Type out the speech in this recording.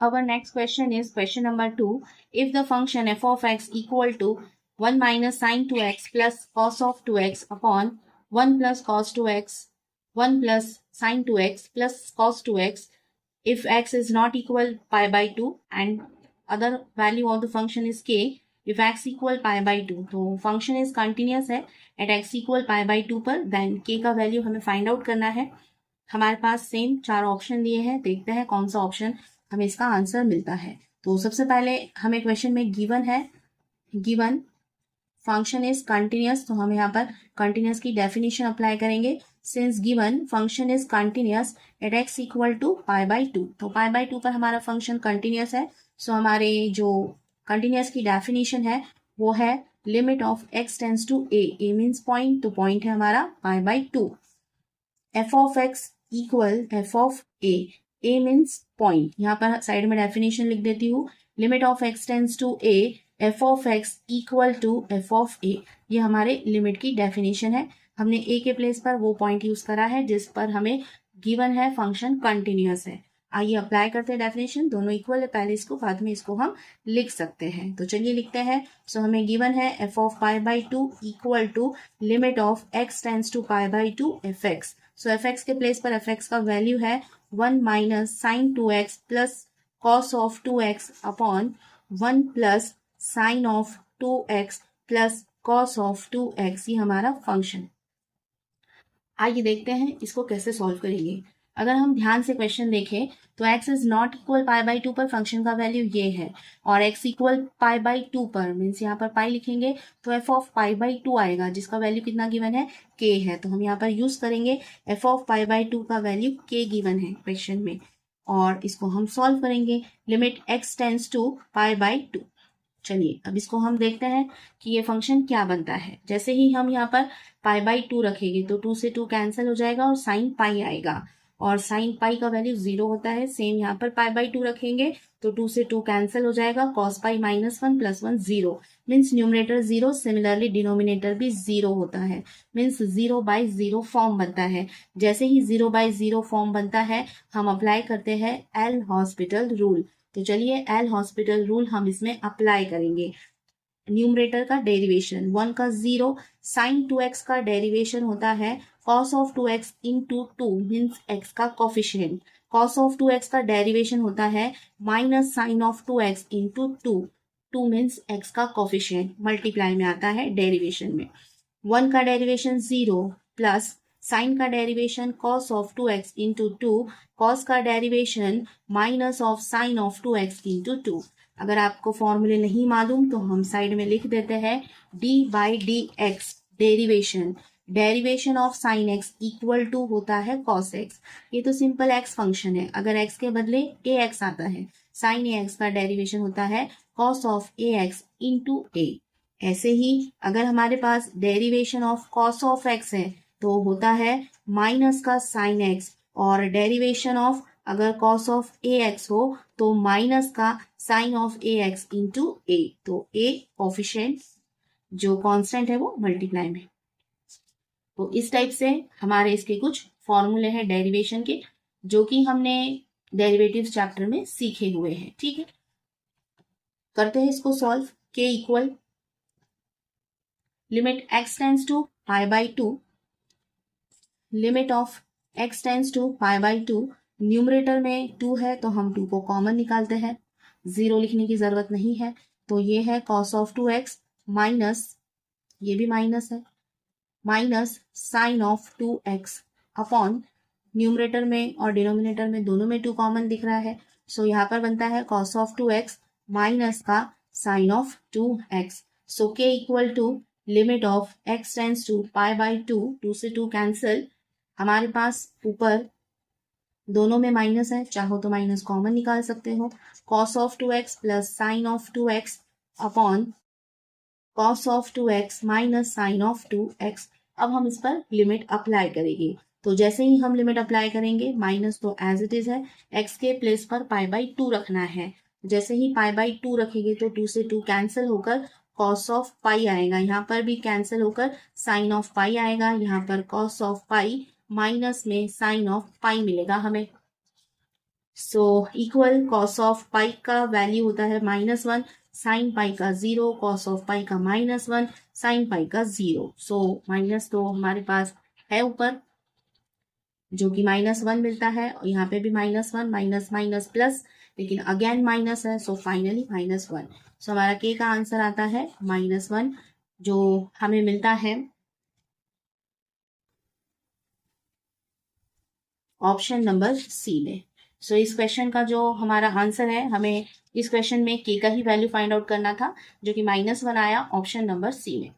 Our next question is question number 2. If the function f of x equal to 1 minus sine 2x plus cos of 2x upon 1 plus cos 2x, 1 plus sine 2x plus cos 2x, if x is not equal pi by 2 and other value of the function is k, if x equal pi by 2, तो function is continuous है at x equal pi by 2 पर, then k का value हमें find out करना है। हमारे पास same 4 option दिए हैं, देखते हैं कौन सा ऑप्शन हमें इसका आंसर मिलता है। तो सबसे पहले हमें क्वेश्चन में गिवन है, गिवन फंक्शन इज कंटिन्यूअस, तो हम यहाँ पर कंटिन्यूअस की डेफिनेशन अप्लाई करेंगे। Since given function is continuous at x equal to pi by 2, तो पाई बाई 2 पर हमारा फंक्शन कंटिन्यूअस है। सो हमारे जो कंटिन्यूअस की डेफिनेशन है वो है limit of x tends to a means point, तो पॉइंट है हमारा pi by 2। F of x equal f of a means point, यहाँ पर साइड में डेफिनेशन लिख देती हूँ। Limit of x tends to a f of x equal to f of a, ये हमारे लिमिट की डेफिनेशन है। हमने ए के प्लेस पर वो पॉइंट यूज करा है जिस पर हमें गिवन है फंक्शन कंटिन्यूअस है। आइए अप्लाई करते हैं डेफिनेशन, दोनों इक्वल है, पहले इसको बाद में इसको हम लिख सकते हैं। तो चलिए लिखते हैं। सो हमें गिवन है f of pi by 2 equal to limit of x tends to pi by 2 f x. So f x के प्लेस पर एफ एक्स का वैल्यू है 1 minus sine 2x plus cos of 2x upon 1 plus sine of 2x plus cos of 2x, ये हमारा function. आइए देखते हैं इसको कैसे सॉल्व करेंगे। अगर हम ध्यान से क्वेश्चन देखें तो x is not equal pi by 2 पर फंक्शन का वैल्यू ये है, और x इक्वल पाई बाई 2 पर मीन्स यहाँ पर पाई लिखेंगे तो f ऑफ पाई बाई 2 आएगा, जिसका वैल्यू कितना गिवन है, k है। तो हम यहाँ पर यूज करेंगे f ऑफ पाई बाई 2 का वैल्यू k गिवन है क्वेश्चन में, और इसको हम सॉल्व करेंगे। Limit x tends to pi by 2। चलिए अब इसको हम देखते हैं कि ये फंक्शन क्या बनता है। जैसे ही हम यहाँ पर पाई बाई 2 रखेंगे तो 2 से 2 कैंसिल हो जाएगा और साइन पाई आएगा, और साइन पाई का वैल्यू 0 होता है। सेम यहाँ पर पाई बाई 2 रखेंगे तो 2 से 2 कैंसिल हो जाएगा, cos pi minus 1 plus 1 0 means numerator 0, similarly denominator भी 0 होता है, मीन्स 0 बाई 0 फॉर्म बनता है। जैसे ही 0 बाई 0 फॉर्म बनता है हम अप्लाई करते हैं एल हॉस्पिटल रूल। तो चलिए एल हॉस्पिटल रूल हम इसमें अप्लाई करेंगे। न्यूमरेटर का डेरिवेशन 1 का 0, साइन 2x का डेरिवेशन होता है cos of 2x into 2 means x का कोफिशिएंट। कॉस ऑफ 2x का डेरिवेशन होता है minus sine of 2x into 2 means x का कोफिशिएंट, मल्टीप्लाई में आता है डेरिवेशन में। 1 का डेरिवेशन 0 प्लस साइन का derivation cos of 2x into 2, कॉस का derivation minus of sine of 2x into 2। अगर आपको फॉर्मूले नहीं मालूम तो हम साइड में लिख देते हैं d by d x derivation, derivation of sine x equal to होता है कॉस एक्स। ये तो सिंपल एक्स फंक्शन है, अगर एक्स के बदले ए एक्स आता है, साइन ए एक्स का डेरिवेशन होता है cos of a x into a. ऐसे ही अगर हमारे पास derivation of cos of x है तो होता है माइनस का साइन एक्स, और डेरिवेशन ऑफ अगर कॉस ऑफ ए एक्स हो तो माइनस का sine of a x into a, तो ए कोफिशिएंट जो कांस्टेंट है वो मल्टीप्लाई में। तो इस टाइप से हमारे इसके कुछ फॉर्मूले हैं डेरिवेशन के, जो कि हमने डेरिवेटिव चैप्टर में सीखे हुए हैं। ठीक है, करते हैं इसको solve. K equal limit x tends to pi by 2, limit of x tends to pi by 2, numerator में 2 है तो हम 2 को कॉमन निकालते हैं, 0 लिखने की जरूरत नहीं है, तो ये है कॉस ऑफ 2x माइनस, ये भी माइनस है, minus sine of 2x upon, numerator में और डिनोमिनेटर में दोनों में 2 कॉमन दिख रहा है, सो यहाँ पर बनता है कॉस ऑफ 2x माइनस का sine of 2x। So k equal to limit of x tends to pi by 2, 2 से 2 कैंसिल, हमारे पास ऊपर दोनों में माइनस है, चाहो तो माइनस कॉमन निकाल सकते हो, cos of 2x plus sine of 2x upon cos of 2x minus sine of 2x। अब हम इस पर लिमिट अप्लाई करेंगे, तो जैसे ही हम लिमिट अप्लाई करेंगे माइनस तो एज इट इज है, x के प्लेस पर पाई बाई 2 रखना है। जैसे ही पाई बाई 2 रखेंगे तो 2 से 2 कैंसिल होकर कॉस ऑफ पाई आएगा, यहाँ पर भी कैंसिल होकर साइन ऑफ पाई आएगा, यहाँ पर कॉस ऑफ पाई माइनस में साइन ऑफ पाई मिलेगा हमें। सो इक्वल कॉस ऑफ पाई का वैल्यू होता है -1, साइन पाई का 0, कॉस ऑफ पाई का -1, साइन पाई का 0। सो माइनस तो हमारे पास है ऊपर, जो कि -1 मिलता है, और यहाँ पे भी -1, माइनस माइनस प्लस, लेकिन अगेन माइनस है, सो फाइनली -1। सो हमारा के का आंसर आता है -1, जो हमें मिलता है ऑप्शन नंबर सी में। सो इस क्वेश्चन का जो हमारा आंसर है, हमें इस क्वेश्चन में के का ही वैल्यू फाइंड आउट करना था, जो कि -1 आया ऑप्शन नंबर सी में।